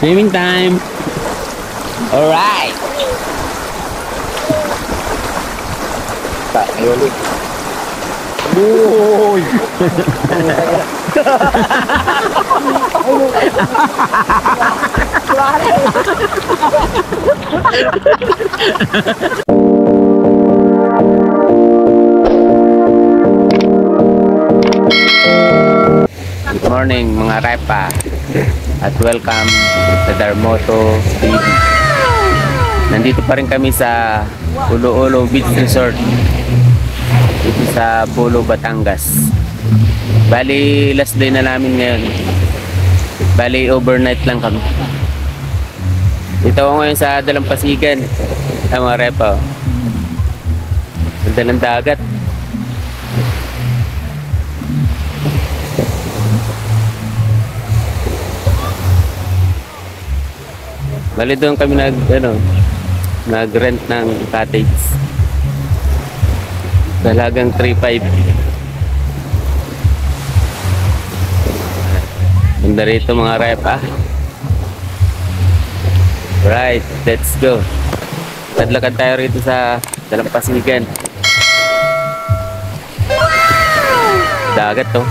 Swimming time. Alright. Ayun. Uy! Good morning mga repa at welcome sa Darmoto TV. Nandito pa rin kami sa Ulo-Ulo Beach Resort dito sa Pulo, Batangas. Bali last day na namin ngayon. Bali overnight lang kami. Dito ako ngayon sa Dalampasigan sa mga repa. Ganda ng dagat. Bali doon kami nag-rent ng cottage. Dalagang 3.5. Ganda rito mga repa. Right, let's go. Lakad tayo rito sa Dalampasigan. Dagat to.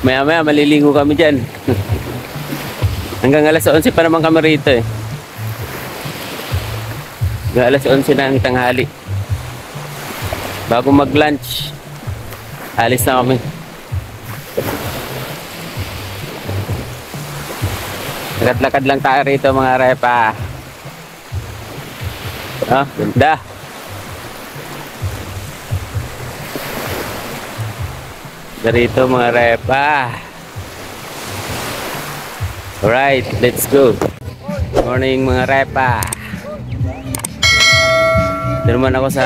Maya maya maliligo kami dyan. Hanggang alas 11 pa naman kami rito eh. Hanggang alas 11 na ang tanghali. Bago mag-lunch, alis na kami. Lakad-lakad lang tayo rito mga repa. Ah, ganda. Dito mga repa. Alright, let's go. Good morning mga repa. Dito naman ako sa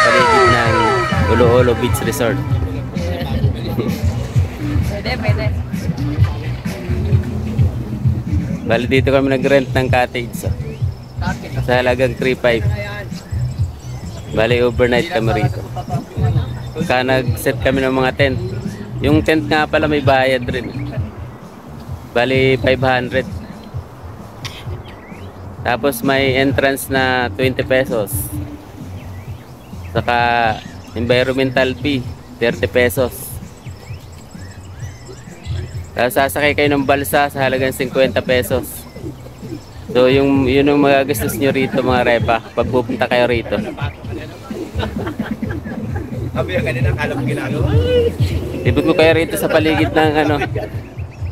paligid ng Ulo-Ulo Beach Resort. Pwede. Bali dito kami nag-rent ng cottage. Sa halagang 3.5. Bali overnight kami rito. Kaya nag-set kami ng mga tent. Yung tent nga pala may bayad rin. Bali 500. Tapos may entrance na 20 pesos. Saka environmental fee 30 pesos. Tapos sasakay kayo ng balsa sa halagang 50 pesos. So yun ang magagastos nyo rito mga repa pag pupunta kayo rito. Ibig ko kayo rito sa paligid ng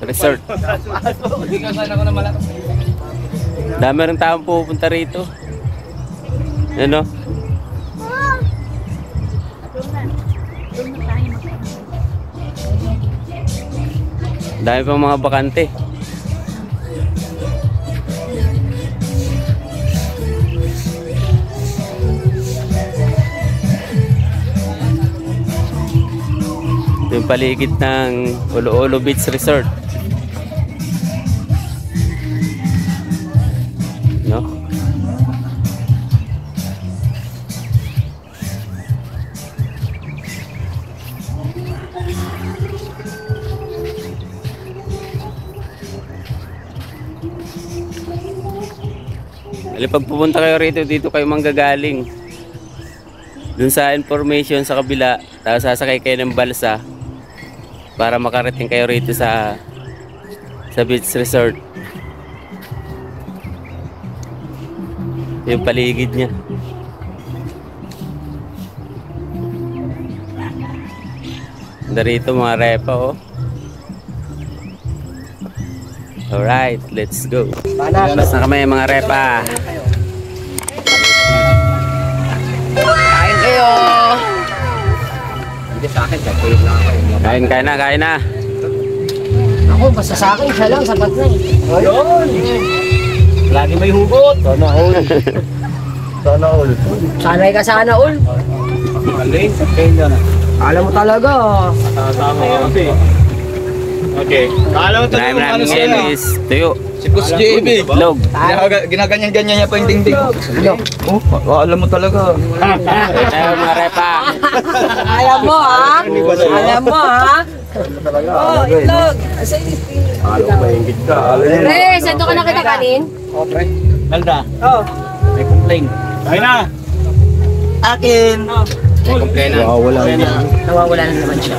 resort. Dami rin taong pupunta rito. Ano? Dami pang mga bakante. Ito yung paligid ng Ulo-Ulo Beach Resort. No? Pag pupunta kayo rito, dito kayo manggagaling. Dun sa information sa kabila, tapos sasakay kayo ng balsa para makarating kayo rito sa beach resort. Yung paligid niya. Darito mga repa oh. Alright, let's go. Labas na kami mga repa. Kain kayo! Hindi sa akin, Kain na. Ako, basta sa akin, siya lang, sapat na eh. Ayun! Lagi may hugot. Sana all. Sana all. Sanay ka sana, Ul. Aling, kaya na. Alam mo talaga. Tama kasi. Okay. Alam mo Naim namin ngayon is tuyo. Si Boss JB. Itlog. Ginaganyan-ganyan niya pa yung dingding. Oh, alam mo talaga. Tayo mga repa. Alam mo, ha? Alam mo, ha? Oh, itlog. Pre, saan ka na kita kanin? Melda. Oh. May complaint. Ay na. Akin. May complaint na. Nawawala na naman siya.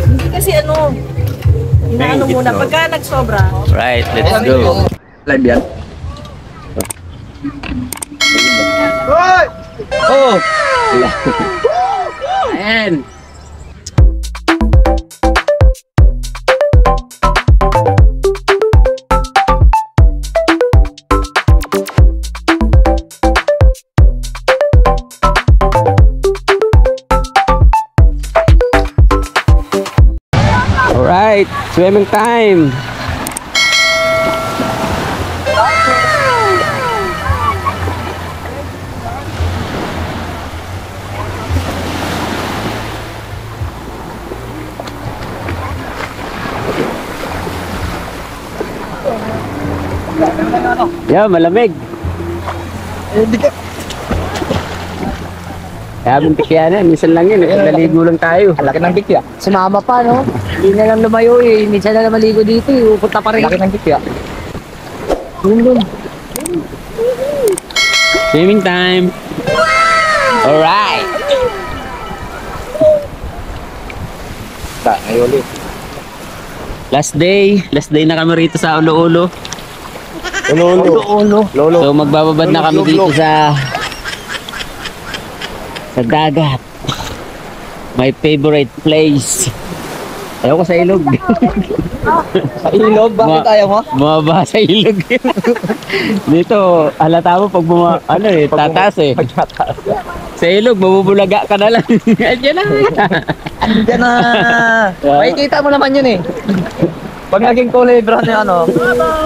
Hindi kasi ano, inaano muna. Pagka nagsobra, Right, let's go. Live yan. Oh! Ayan. Alright, swimming time. Yeah, malamig. Kaya buntik yan, minsan lang yun, naligo lang tayo. Laki ng bikya. Sumama pa, no? Hindi na lang lumayo eh. Minsan na lang maligo dito eh. Upunta pa rin. Laki ng bikya. Dun. Swimming time. Alright. Ngayon ulit. Last day na kami rito sa Ulo-Ulo. Lolo. So magbababad na kami dito sa dagat. My favorite place. Ayaw ko sa ilog. Sa ilog? Bakit ayaw mo? Bumaba sa ilog. Dito, halata mo pag tataas eh. Sa ilog, mabubulaga ka na lang. Andiyan na. Diyan na. Makikita mo naman yun eh. Pag naging kulay brown yung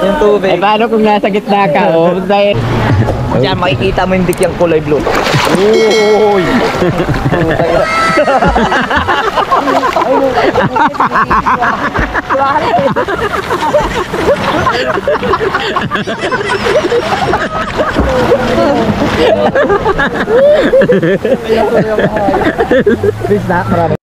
yung tubig. Eh paano kung nasa gitna ka? Dahil Diyan makikita mo yung bikyang kulay blue. Uy! Please na, marami.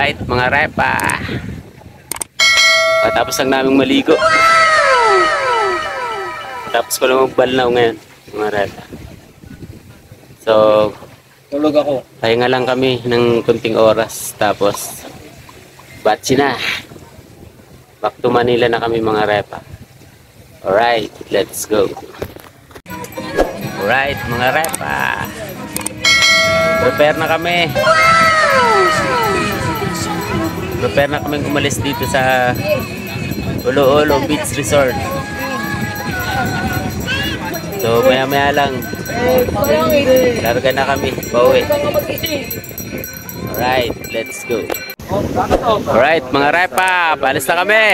Alright, mga repa. Tapos lang naming maligo. Tapos ko lang magbalnaw ngayon, mga repa. So, Tulog ako. pahinga lang kami ng kunting oras. Tapos, batsi na. Back to Manila na kami, mga repa. Alright, let's go. Alright, mga repa. Prepare na kami. Prepare na kaming umalis dito sa Ulo-Ulo Beach Resort. So maya lang larga na kami pauwi. Alright, let's go. Alright mga repa, paalis na kami.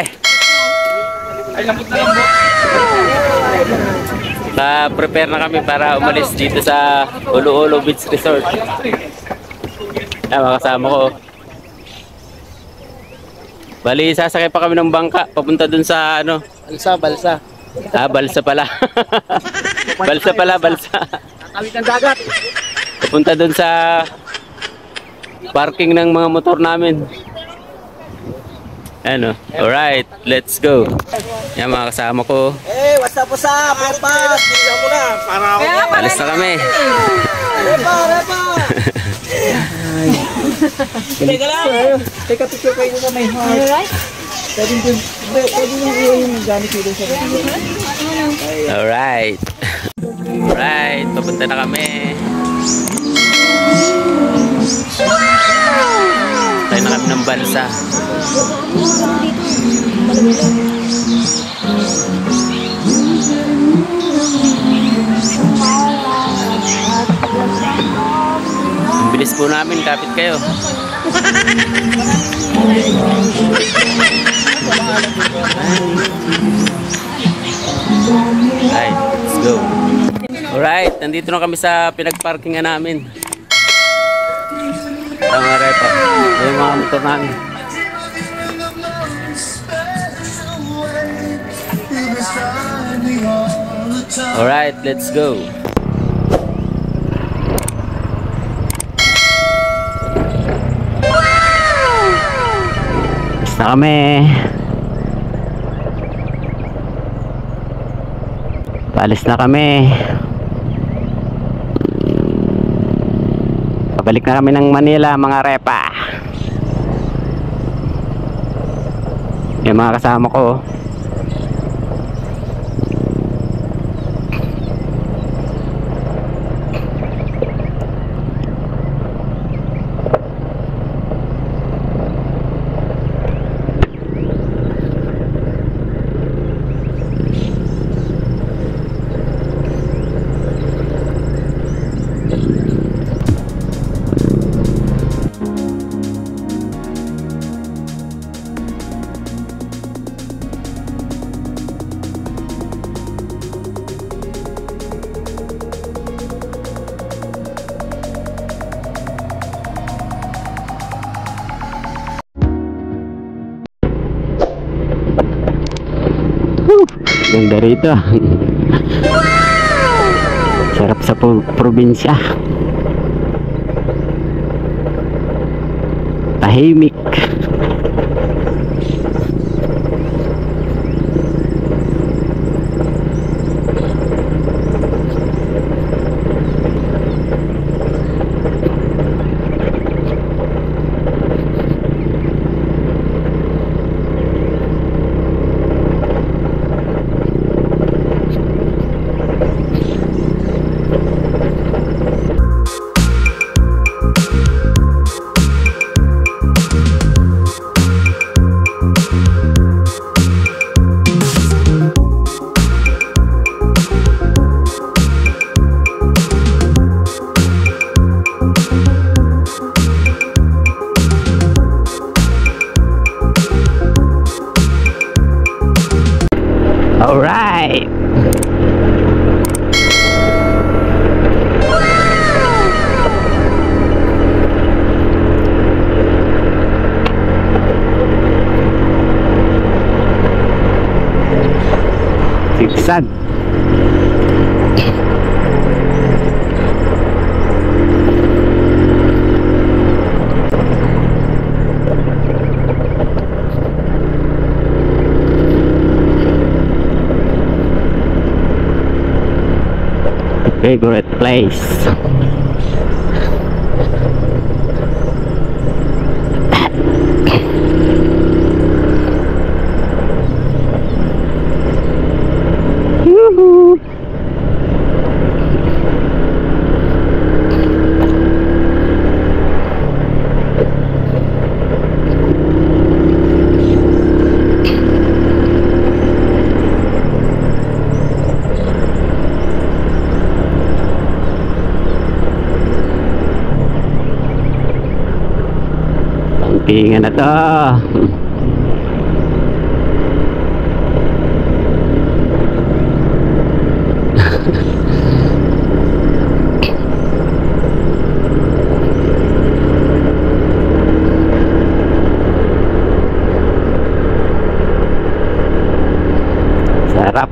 Prepare na kami para umalis dito sa Ulo-Ulo Beach Resort. Mga kasama ko. Bali, sasakay pa kami ng bangka papunta dun sa Balsa. balsa pala. balsa. Kawit ng dagat. Papunta dun sa parking ng mga motor namin. Alright, let's go. Yan mga kasama ko. What's up? Repa! Bilisan mo na. Para ako. Alis na kami. Repa! Teka lang. Teka picture kayo sa may heart. alright? Pwede nyo yung gamit dito sa Alright. Alright, papunta na kami. Tayo na kami ng balsa. Ang bilis po namin, kapit kayo. Alright, let's go. Alright, nandito na kami sa pinagparkingan namin. Tama rin pa. Ito yung mga motor namin. Alright, let's go. Basta kami. Paalis na kami. Pabalik na kami ng Manila, mga repa. Yung mga kasama ko. Ganda rito. Sarap sa probinsya. Tahimik. Alright. Siksad. Favorite place. Yoo-hoo. Pingan na to. Sarap.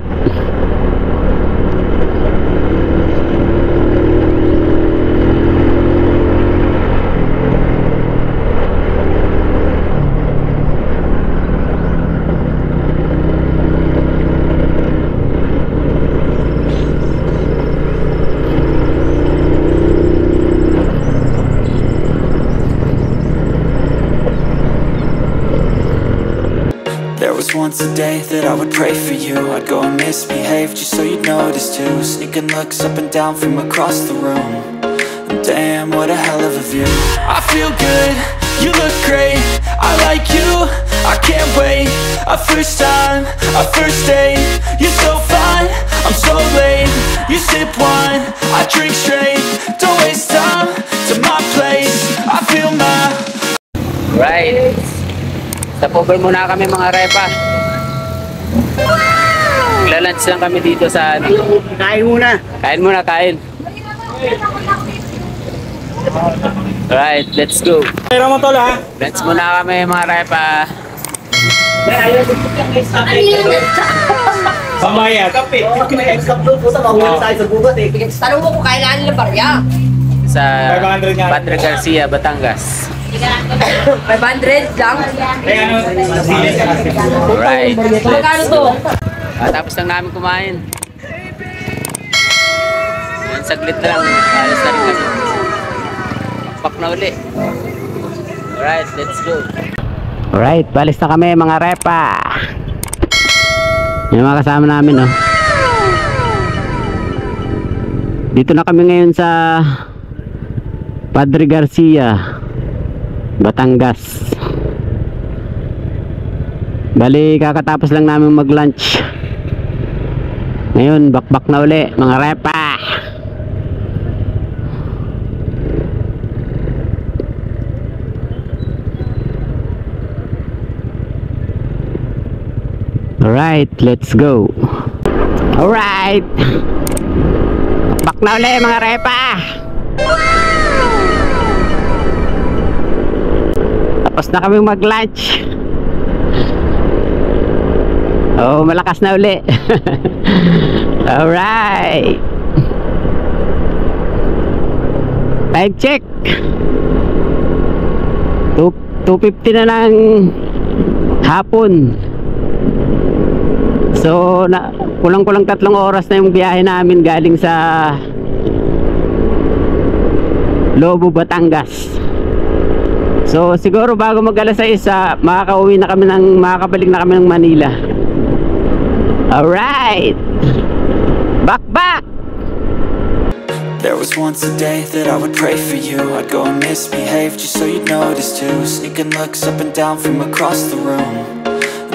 There was once a day that I would pray for you. I'd go and misbehave just so you'd notice too. Sneaking looks up and down from across the room. And damn, what a hell of a view. I feel good, you look great, I like you, I can't wait. A first time, a first date. You're so fine, I'm so late. You sip wine, I drink straight. Don't waste time to my place. I feel my Right. Stop over muna kami, mga repa. Magla-lunch lang kami dito sa ano. Kain muna. Kain muna, kain. Alright, let's go. Pero mo tol ha. Lunch muna kami mga repa. Pamaya. Kape. Exact doon po sa mahuli tayo sa bugat eh. Tanong mo kung kailangan ng barya. Sa 500 nga. Padre Garcia, Batangas. 500 lang. Alright. Magkano to? Tapos lang namin kumain. Yan, saglit na lang. Alas na rin kami. Pakpak na uli. Alright, let's go. Alright, balis na kami mga repa. Yung mga kasama namin, oh. Dito na kami ngayon sa Padre Garcia, Batangas. Bali, kakatapos lang namin mag-lunch. Ngayon, bakbak na uli mga repa. Alright, let's go. Alright, bakbak na uli mga repa. Tapos na kami mag-lunch. Oh, malakas na uli. Alright. Time check. 2:50 na ng hapon. So, kulang-kulang 3 oras na yung biyahe namin galing sa Lobo, Batangas. So, siguro bago mag-alas 6, makakabalik na kami ng Manila. Alright, back. There was once a day that I would pray for you. I'd go and misbehave just so you'd notice too. Sneaking looks up and down from across the room.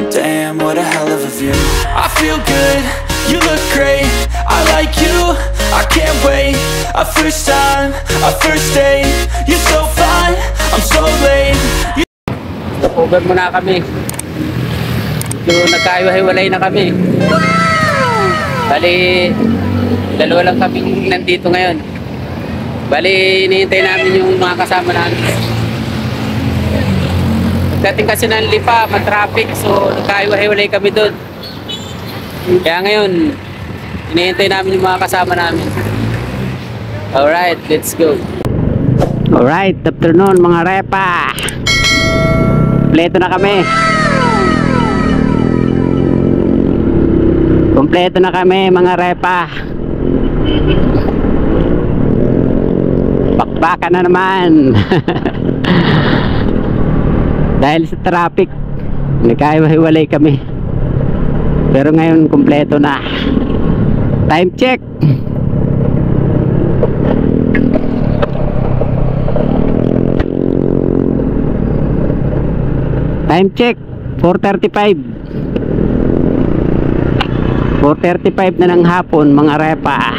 Damn, what a hell of a view. I feel good, you look great. I like you, I can't wait. A first time, a first date. You're so fine, I'm so late. Over muna kami. So, nagkaiwahiwalay na kami. Bali, dalawa lang kami nandito ngayon. Bali, hinihintay namin yung mga kasama namin. Dating kasi ng Lipa, matraffic, so nagkaiwahiwalay kami doon. Kaya ngayon, hinihintay namin yung mga kasama namin. Alright, let's go. Alright, afternoon mga repa. Kompleto na kami. Kompleto na kami mga repa. Bakbakan na naman. Dahil sa traffic, nagkaiwahiwalay kami. Pero ngayon kompleto na. Time check. Time check 4:35. 4:35 na ng hapon mga repa.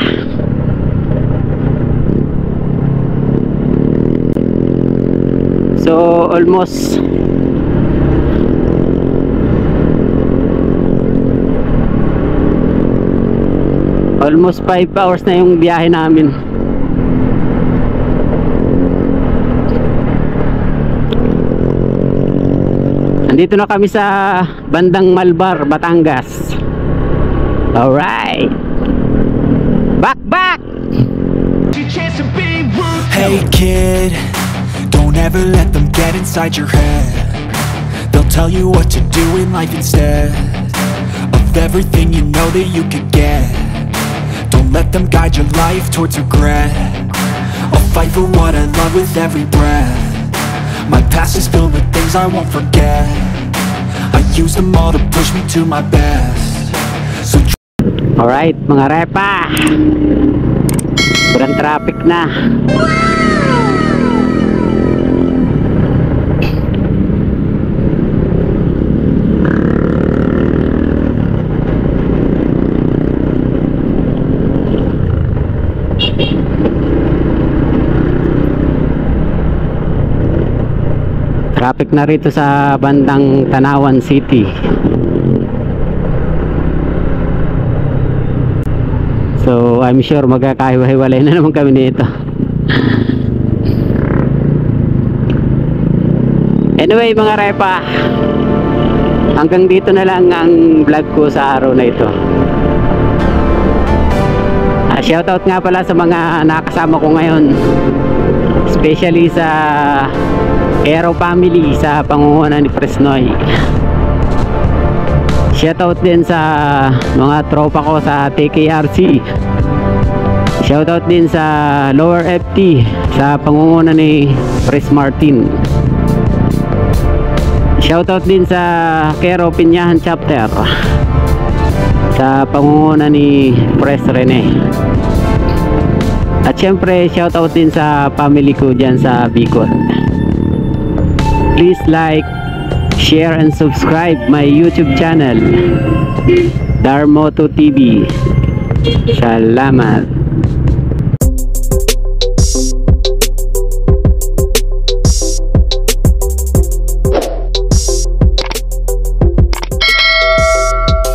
So almost almost 5 hours na yung biyahe namin. Andito na kami sa bandang Malbar, Batangas. Alright, back. Hey kid, don't ever let them get inside your head. They'll tell you what to do in life instead of everything you know that you could get. Don't let them guide your life towards regret. I'll fight for what I love with every breath. My past is filled with things I won't forget. I use them all to push me to my best. So alright mga repa, kurang traffic na. Traffic na rito sa bandang Tanawan City. So I'm sure magkakahiwa-hiwalay na naman kami nito. Anyway mga repa, hanggang dito na lang ang vlog ko sa araw na ito. Shoutout nga pala sa mga nakasama ko ngayon, especially sa Aero family sa pangunguna ni Presnoy. Shoutout din sa mga tropa ko sa TKRC. Shoutout din sa Lower FT sa pangunguna ni Pres Martin. Shoutout din sa Quero Pinyahan Chapter sa pangunguna ni Pres Rene. At syempre shoutout din sa family ko dyan sa Bicol. Please like, share and subscribe my YouTube channel, Darmoto TV. Salamat.